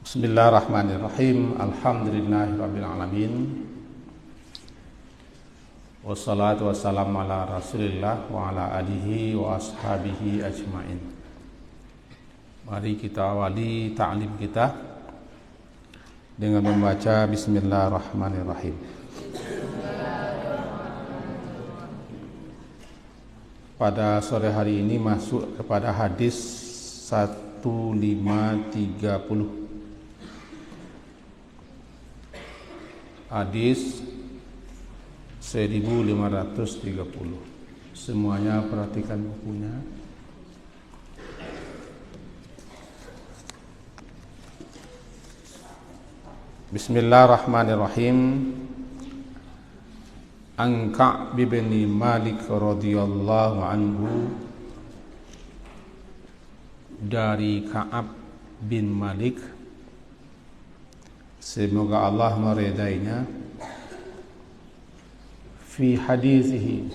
Bismillahirrahmanirrahim. Alhamdulillahirabbil alamin. Wassalatu wassalamu ala Rasulillah wa ala alihi wa ashabihi ajmain. Mari kita awali ta'lim kita dengan membaca Bismillahirrahmanirrahim. Pada sore hari ini masuk kepada hadis 1530. Hadis 1530. Semuanya perhatikan bukunya. Bismillahirrahmanirrahim. An Ka'b bin Malik radhiyallahu anhu, dari Ka'ab bin Malik, semoga Allah meridainya, fi hadisihi,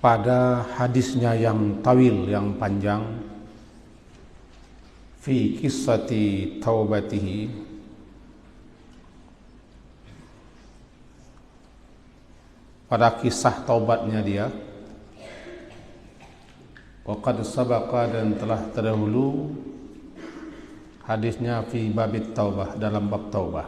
pada hadisnya yang tawil, yang panjang, fi qissati taubatihi, pada kisah taubatnya dia. Wa qad sabaqa, dan telah terdahulu hadisnya fi babit taubah, dalam bab taubah.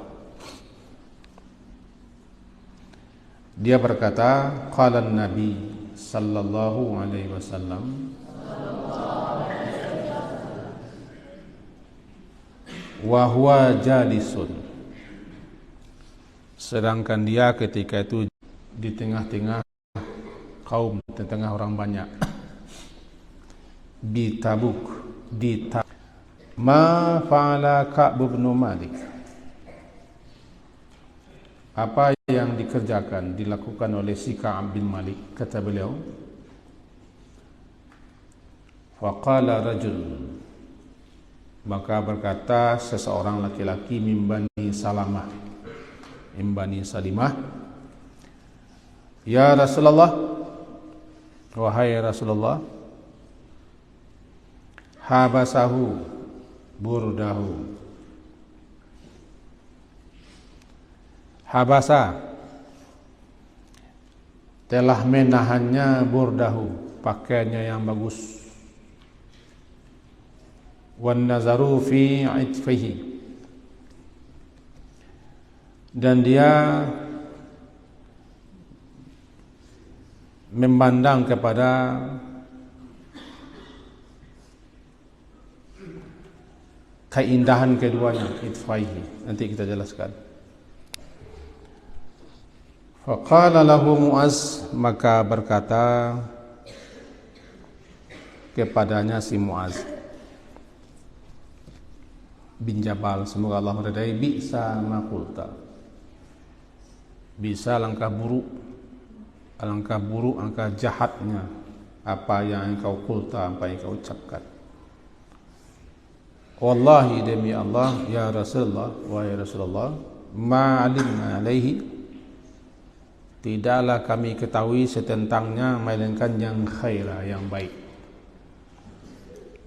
Dia berkata, qala Nabi sallallahu alaihi wasallam, wa huwa jalisun, sedangkan dia ketika itu di tengah-tengah kaum, di tengah orang banyak, di Tabuk, di Tabuk. Ma fa'ala Ka'b bin Malik, apa yang dikerjakan, dilakukan oleh si Ka'ab bin Malik, kata beliau. Faqala rajul, maka berkata seseorang laki-laki, min Bani Salamah, min Bani Salimah, ya Rasulullah, wahai Rasulullah, habasahu burdahu. Habasa, telah menahannya, burdahu, pakaiannya yang bagus, wan nazaru fi itfihi, dan dia memandang kepada keindahan keduanya, itfaihi, nanti kita jelaskan. Faqala lahu Mu'az, maka berkata kepadanya si Mu'az bin Jabal, semoga Allah meridai, bisa ma qulta, bisa alangkah buruk, alangkah jahatnya apa yang engkau qulta, apa yang engkau ucapkan. Wallahi, demi Allah, ya Rasulullah, wahai Rasulullah, ma'alimna alaihi, tidaklah kami ketahui setentangnya melainkan yang khaira, yang baik.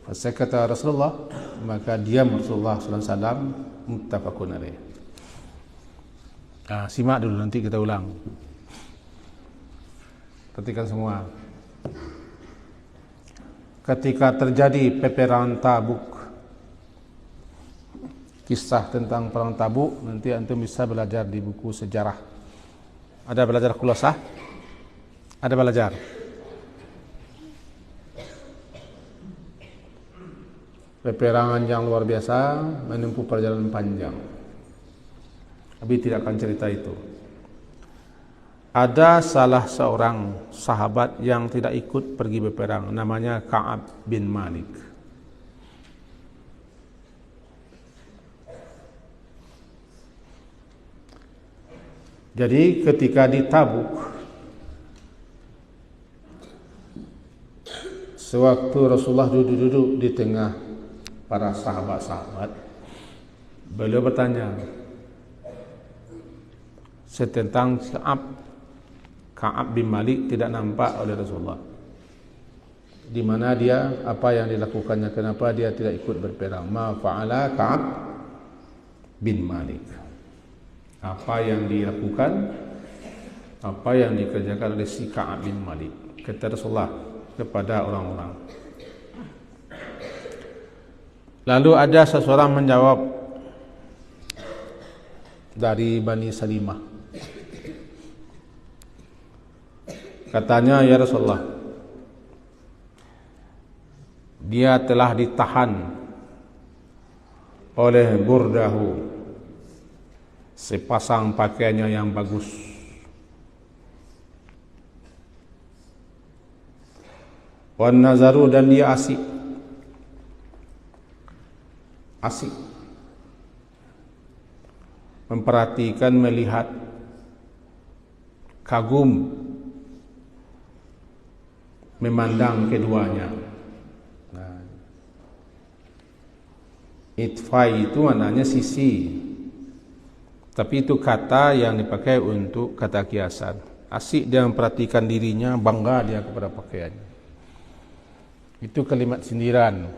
Kata Rasulullah, maka diam Rasulullah sallallahu alaihi wasallam, muttafaqun alaih. Simak dulu, nanti kita ulang. Perhatikan semua. Ketika terjadi peperangan Tabuk, kisah tentang perang Tabuk, nanti antum bisa belajar di buku sejarah. Ada belajar Khulasah? Ada belajar? Peperangan yang luar biasa, menempuh perjalanan panjang. Tapi tidak akan cerita itu. Ada salah seorang sahabat yang tidak ikut pergi berperang, namanya Ka'ab bin Malik. Jadi ketika di Tabuk, sewaktu Rasulullah duduk-duduk di tengah para sahabat-sahabat, beliau bertanya tentang Ka'ab bin Malik tidak nampak oleh Rasulullah. di mana dia, apa yang dilakukannya, kenapa dia tidak ikut berperang. Ma fa'ala Ka'ab bin Malik. Apa yang dilakukan, apa yang dikerjakan oleh si Ka'ab bin Malik, kata Rasulullah kepada orang-orang. Lalu ada seseorang menjawab dari Bani Salimah. Katanya, ya Rasulullah, dia telah ditahan oleh burdahu, sepasang pakaiannya yang bagus. Wan nazaru, dan dia asik memperhatikan, melihat, kagum memandang keduanya. Nah, itfai itu maknanya sisi, tapi itu kata yang dipakai untuk kata kiasan. Asik dia memperhatikan dirinya, bangga dia kepada pakaiannya. Itu kalimat sindiran.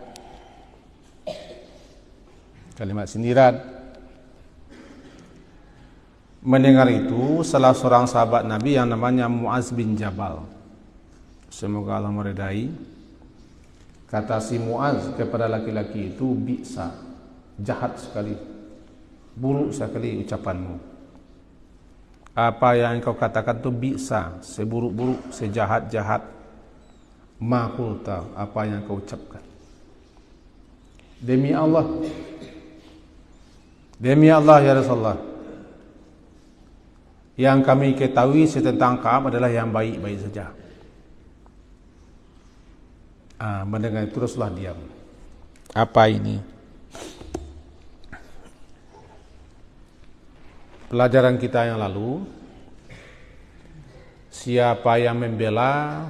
Kalimat sindiran. Mendengar itu, salah seorang sahabat Nabi yang namanya Muaz bin Jabal, semoga Allah meridai, kata si Muaz kepada laki-laki itu, bi'sa, jahat sekali, buruk sekali ucapanmu. Apa yang kau katakan itu bi'sa, seburuk-buruk, sejahat-jahat, ma qulta, apa yang kau ucapkan. Demi Allah ya Rasulullah, yang kami ketahui tentang Ka'ab adalah yang baik-baik saja. Mendengar itu Rasulullah diam. Apa ini? Pelajaran kita yang lalu, siapa yang membela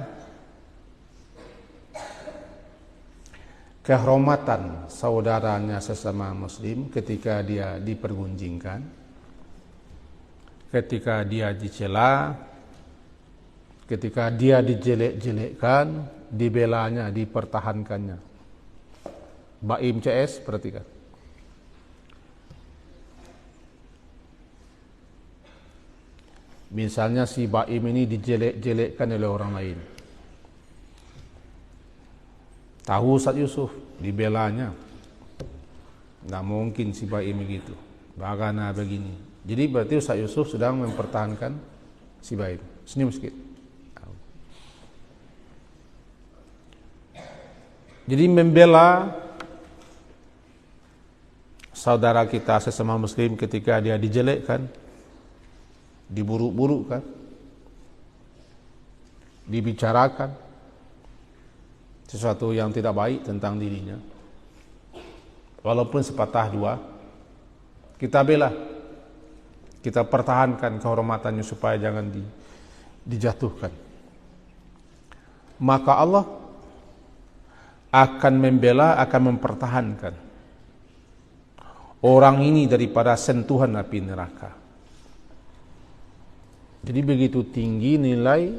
kehormatan saudaranya sesama muslim ketika dia dipergunjingkan, ketika dia dicela, ketika dia dijelek-jelekkan, dibelanya, dipertahankannya. Baim CS, perhatikan. Misalnya si Baim ini dijelek-jelekkan oleh orang lain. Tahu Ustaz Yusuf, dibelanya. Tidak mungkin si Baim begitu. Bagaimana begini. Jadi berarti Ustaz Yusuf sedang mempertahankan si Baim. Senyum sikit. Jadi membela saudara kita sesama muslim ketika dia dijelekkan, diburuk-burukkan, dibicarakan sesuatu yang tidak baik tentang dirinya, walaupun sepatah dua, kita bela, kita pertahankan kehormatannya supaya jangan dijatuhkan. Maka Allah akan membela, akan mempertahankan orang ini daripada sentuhan api neraka. Jadi begitu tinggi nilai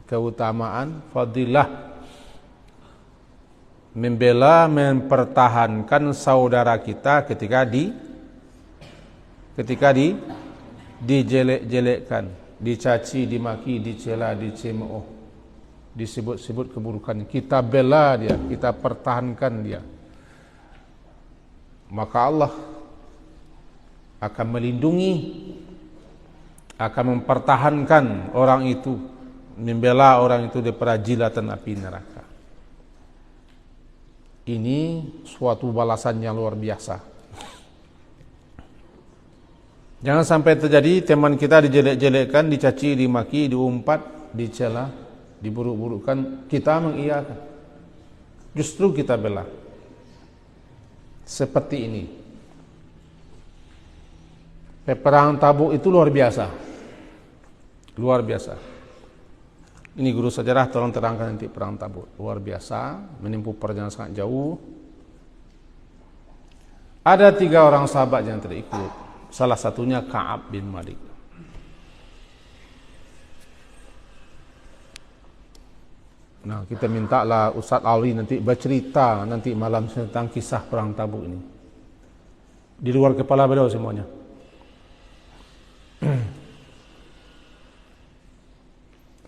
keutamaan fadilah membela, mempertahankan saudara kita ketika dijelek-jelekkan, dicaci, dimaki, dicela, dicemooh, disebut-sebut keburukan. Kita bela dia, kita pertahankan dia. Maka Allah akan melindungi, akan mempertahankan orang itu, membela orang itu daripada jilatan api neraka. Ini suatu balasan yang luar biasa. Jangan sampai terjadi teman kita dijelek-jelekkan, dicaci, dimaki, diumpat, dicela, diburuk-burukkan, kita mengiyakan. Justru kita bela. Seperti ini. Perang Tabuk itu luar biasa. Luar biasa. Ini guru sejarah tolong terangkan nanti perang Tabuk. Luar biasa, menempuh perjalanan sangat jauh. Ada 3 orang sahabat yang tidak ikut. Salah satunya Ka'ab bin Malik. Nah, kita mintalah Ustaz Ali nanti bercerita nanti malam tentang kisah perang Tabuk ini. Di luar kepala beliau semuanya.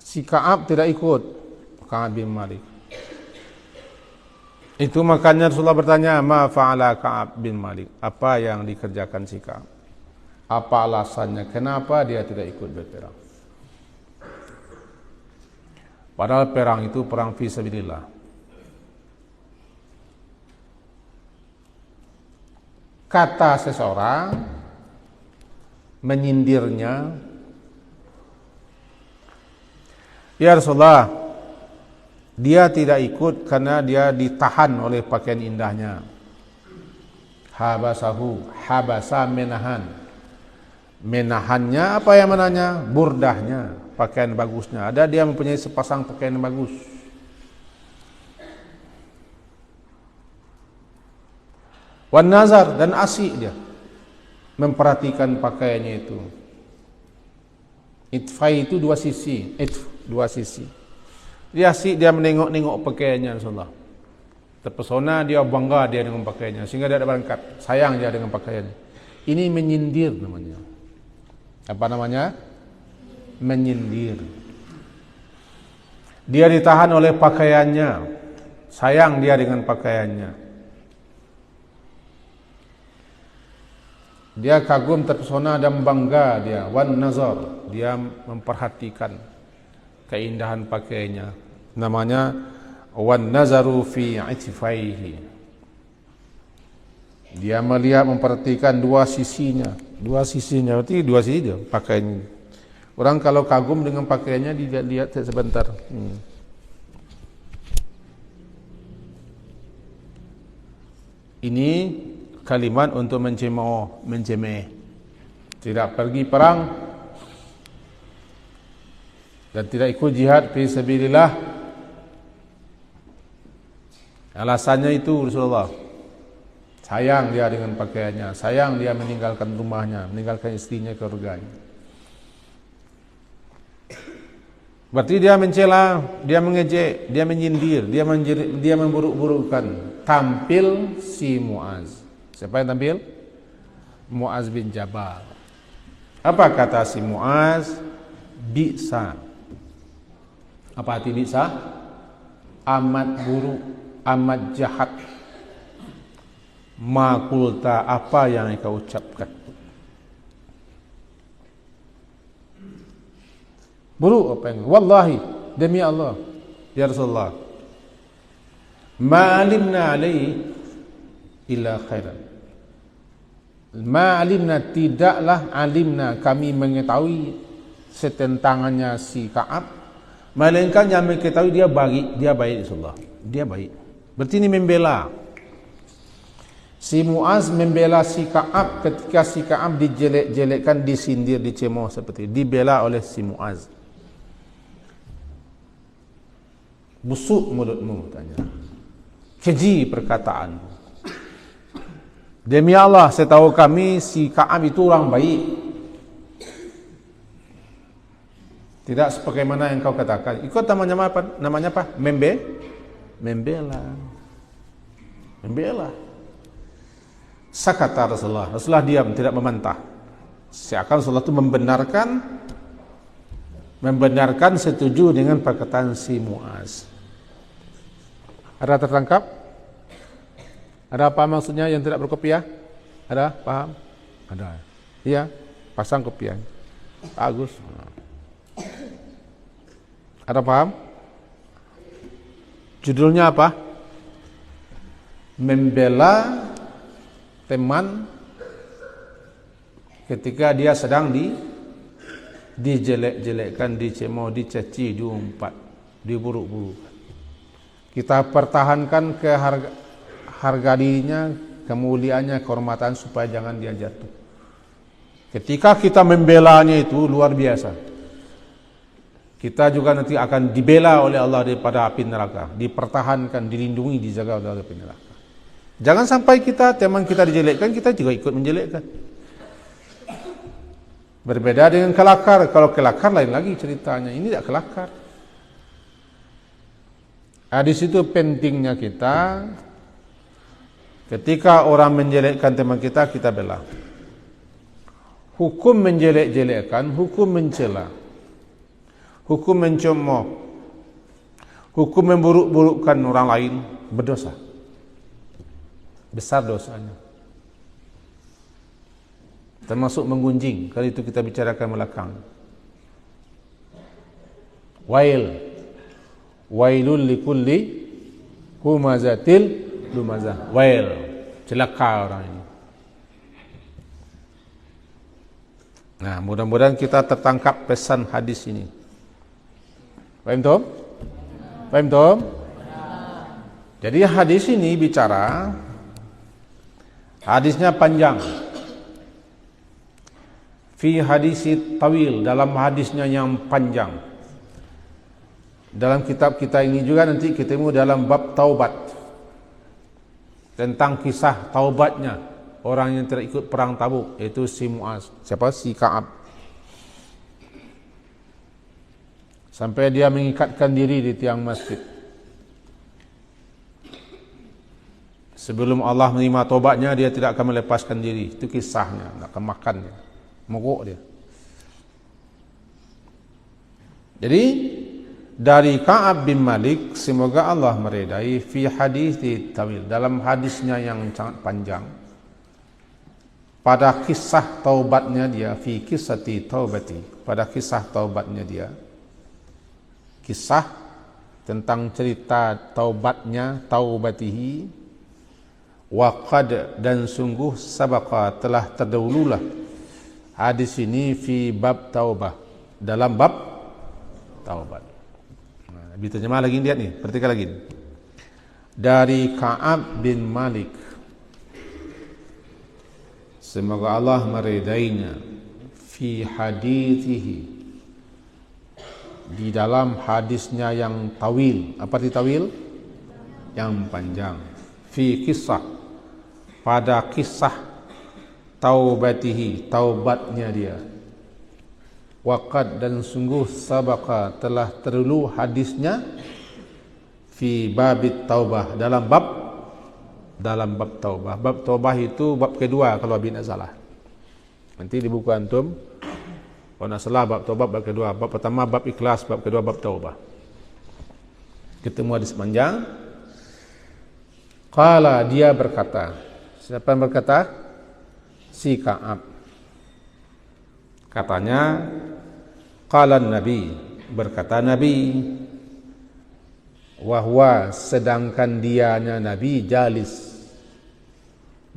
Si Ka'ab tidak ikut, Ka'ab bin Malik. Itu makanya Rasulullah bertanya, ma fa'ala Ka'ab bin Malik? Apa yang dikerjakan si Ka'ab? Apa alasannya? Kenapa dia tidak ikut berperang? Padahal perang itu perang fi sabilillah. Kata seseorang menyindirnya, ya Rasulullah, dia tidak ikut karena dia ditahan oleh pakaian indahnya. Habasahu, habasa menahan. Menahannya apa yang menanya? Burdahnya, pakaian bagusnya. Ada dia mempunyai sepasang pakaian bagus. Wan nazar, dan asik dia memperhatikan pakaiannya itu. Itfai itu dua sisi, dua sisi. Dia asik, dia menengok-nengok pakaiannya Rasulullah. Terpesona, dia bangga dia dengan pakaiannya sehingga dia berangkat. Sayang dia dengan pakaiannya. Ini menyindir namanya. Apa namanya? Menyindir. Dia ditahan oleh pakaiannya. Sayang dia dengan pakaiannya. Dia kagum, terpesona dan bangga dia. Wan nazar, dia memperhatikan keindahan pakaiannya. Namanya wan nazaru fi itfaihi. Dia melihat, memperhatikan dua sisinya. Dua sisinya, berarti dua sisi dia pakaiannya. Orang kalau kagum dengan pakaiannya, dilihat sebentar. Ini kalimat untuk mencemeh. Tidak pergi perang dan tidak ikut jihad fi sabilillah. Alasannya itu Rasulullah. Sayang dia dengan pakaiannya, sayang dia meninggalkan rumahnya, meninggalkan istrinya, keluarganya. Berarti dia mencela, dia mengejek, dia menyindir, dia memburuk-burukkan. Tampil si Muaz. Siapa yang tampil? Muaz bin Jabal. Apa kata si Muaz? Bi'sa. Apa arti bi'sa? Amat buruk, amat jahat. Ma qulta, apa yang kau ucapkan? Buruk apa yang? Wallahi, demi Allah, ya Rasulullah, ma alimna alaihi illa khairan. Ma alimna, tidaklah alimna, kami mengetahui setentangannya si Ka'ab, melainkan yang mengetahui dia baik, Rasulullah. Dia baik. Berarti ini membela. Si Muaz membela si Ka'ab ketika si Ka'ab dijelek-jelekkan, disindir, dicemooh seperti itu. Dibela oleh si Muaz. Busuk mulutmu, tanya. Keji perkataanmu. Demi Allah, setahu kami si Ka'ab itu orang baik. Tidak sebagaimana yang kau katakan. Ikut namanya apa? Namanya apa? Membela. Sakata Rasulullah. Rasulullah diam, tidak membantah. Seakan Rasulullah itu membenarkan setuju dengan perkataan si Muaz. Ada tertangkap? Ada apa maksudnya yang tidak berkopiah? Ada? Paham? Ada. Iya, pasang kopiah. Bagus. Ada paham? Judulnya apa? Membela teman ketika dia sedang dijelek-jelekkan, dicemooh, dicaci, diumpat, diburuk-burukkan. Kita pertahankan harga dirinya, kemuliaannya, kehormatan supaya jangan dia jatuh. Ketika kita membelanya itu luar biasa. Kita juga nanti akan dibela oleh Allah daripada api neraka, dipertahankan, dilindungi, dijaga oleh api neraka. Jangan sampai teman kita dijelekkan, kita juga ikut menjelekkan. Berbeda dengan kelakar. Kalau kelakar lain lagi ceritanya. Ini tidak kelakar. Hadis itu pentingnya kita ketika orang menjelekkan teman kita, kita bela. Hukum menjelek-jelekkan, hukum mencela, hukum mencemooh, hukum memburuk-burukkan orang lain berdosa. Besar dosanya. Termasuk menggunjing, kalau itu kita bicarakan belakang. Wailul likulli humazatil lumazah. Wail, celaka orang ini. Nah, mudah-mudahan kita tertangkap pesan hadis ini. Paham Tom? Paham Tom? Jadi hadis ini bicara, hadisnya panjang. Fi hadisi tawil, dalam hadisnya yang panjang. Dalam kitab kita ini juga nanti ketemu dalam bab taubat, tentang kisah taubatnya orang yang tidak ikut perang Tabuk, yaitu si Muaz. Siapa? Si Ka'ab. Sampai dia mengikatkan diri di tiang masjid. Sebelum Allah menerima taubatnya, dia tidak akan melepaskan diri. Itu kisahnya, tidak akan makan dia, mogok dia. Jadi dari Ka'ab bin Malik, semoga Allah meridai, fi hadis tawil, dalam hadisnya yang sangat panjang, pada kisah taubatnya dia, fi kisati taubati, pada kisah taubatnya dia, kisah tentang cerita taubatnya, taubatihi, waqad, dan sungguh sabaqa, telah terdahululah hadis ini fi bab taubah, dalam bab taubat. Diterjemah lagi, lihat nih, perhatikan lagi. Dari Ka'ab bin Malik, semoga Allah meridainya, fi hadithihi, di dalam hadisnya yang tawil. Apa itu tawil? Yang panjang. Fi kisah, pada kisah taubatihi, taubatnya dia. Waqad, dan sungguh sabaqa, telah terdahulu hadisnya, fi babit taubah, dalam bab taubah. Bab taubah itu bab kedua kalau Abi nak salah. Nanti di buku antum kalau nak salah, bab taubah bab kedua. Bab pertama bab ikhlas, bab kedua bab taubah. Ketemu hadis panjang. Qala, dia berkata. Siapa yang berkata? Si Ka'ab. Katanya, qala Nabi, berkata Nabi, wahwa, sedangkan dianya Nabi, jalis,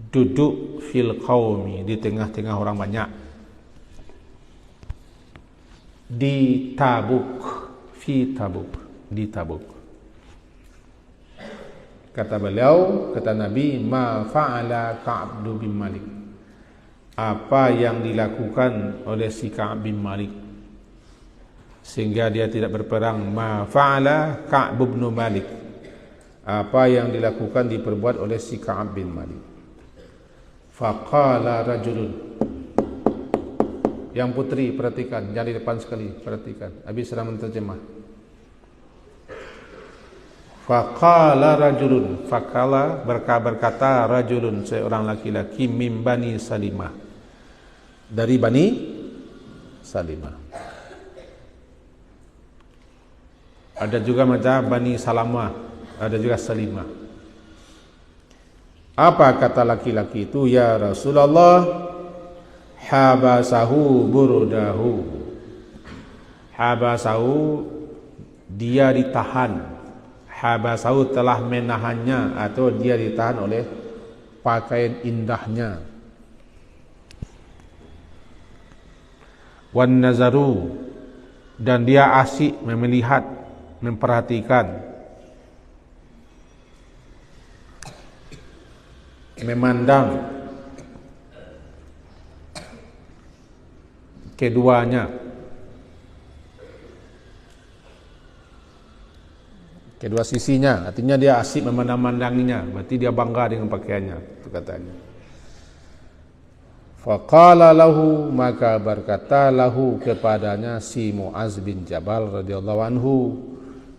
duduk, fil qaumi, di tengah-tengah orang banyak, di Tabuk, fi Tabuk, di Tabuk. Kata beliau, kata Nabi, ma fa'ala Ka'ab bin Malik, apa yang dilakukan oleh si Ka'ab bin Malik sehingga dia tidak berperang. Ma fa'ala Ka'ab bin Malik, apa yang dilakukan, diperbuat oleh si Ka'ab bin Malik. Faqala rajulun, yang putri perhatikan, jangan di depan sekali, perhatikan, habis sedang menterjemah. Faqala rajulun, faqala, berkata rajulun, seorang laki-laki, mim Bani Salimah, dari Bani Salimah. Ada juga macam Bani Salamah, ada juga Salimah. Apa kata laki-laki itu? Ya Rasulullah, habasahu burdahu. Habasahu, dia ditahan. Habasahu, telah menahannya, atau dia ditahan oleh pakaian indahnya. Wan nazaru, dan dia asyik melihat, memperhatikan, memandang keduanya, kedua sisinya. Artinya dia asyik memandang-mandanginya, berarti dia bangga dengan pakaiannya, itu katanya. Faqala lahu, maka berkata lahu kepadanya si Muaz bin Jabal radhiyallahu anhu,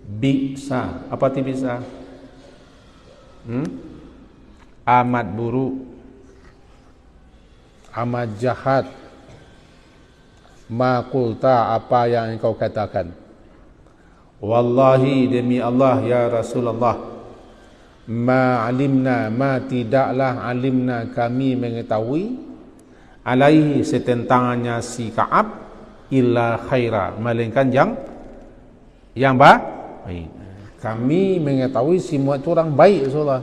Bisa. Apa ti bisa? Amat buruk, amat jahat. Ma qulta, apa yang engkau katakan. Wallahi, demi Allah ya Rasulullah, ma alimna, ma tidaklah alimna, kami mengetahui, alaihi, setentangannya si Ka'ab, illa khaira, melainkan yang baik. Kami mengetahui semua itu orang baik Rasulullah.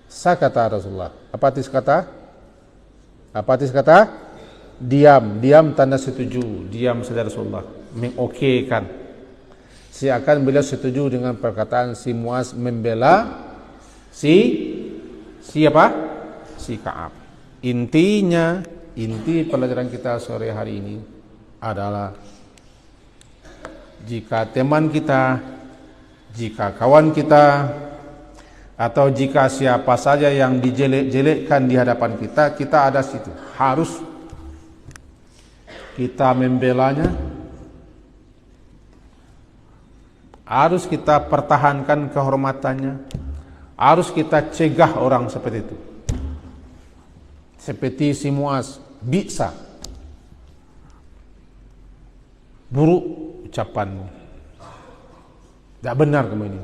Sakata Rasulullah. Apa arti kata? Apa arti kata? Diam tanda setuju. Diam saudara Rasulullah, mengokekan. Seakan beliau setuju dengan perkataan si Muaz membela siapa? Si Ka'ab. Inti pelajaran kita sore hari ini adalah jika teman kita, jika kawan kita, atau jika siapa saja yang dijelek-jelekkan di hadapan kita, kita ada situ. Harus kita membelanya, harus kita pertahankan kehormatannya, harus kita cegah orang seperti itu. Seperti si Muaz, bisa buruk ucapanmu, tidak benar kamu ini.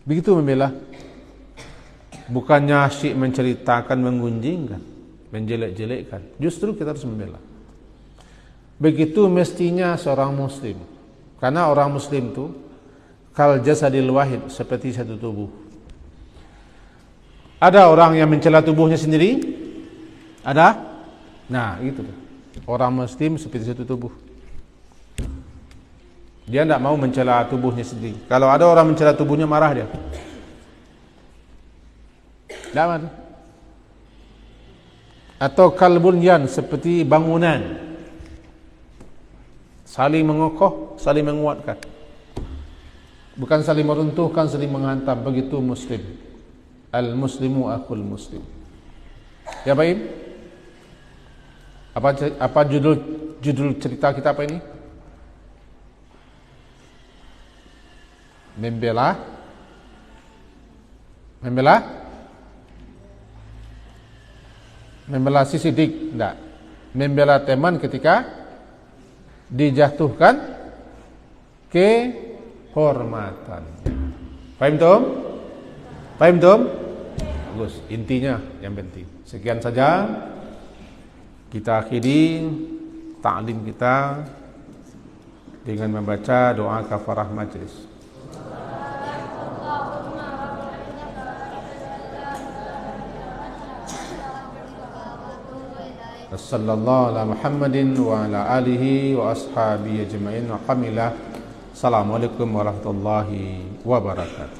Begitu membela, bukannya asyik menceritakan, menggunjingkan, menjelek-jelekkan. Justru kita harus membela. Begitu mestinya seorang muslim. Karena orang muslim itu kal jasadil wahid, seperti satu tubuh. Ada orang yang mencela tubuhnya sendiri? Ada? Nah, itu tuh. Orang muslim seperti satu tubuh. Dia tidak mau mencela tubuhnya sendiri. Kalau ada orang mencela tubuhnya, marah dia. Tidak marah. Atau kalbunyan, seperti bangunan, saling mengokoh, saling menguatkan, bukan saling meruntuhkan, saling menghantam. Begitu muslim. Al-muslimu akhul muslim. Ya baik. Apa judul cerita kita apa ini? Membela si sidik, enggak. Membela teman ketika dijatuhkan kehormatan. Paham Tom? Bagus, intinya yang penting. Sekian saja kita akhiri ta'lim kita dengan membaca doa kafarah majlis. Sallallahu ala Muhammadin wa ala alihi wa ashabihi ajma'in wa qamilah. Assalamualaikum warahmatullahi wabarakatuh.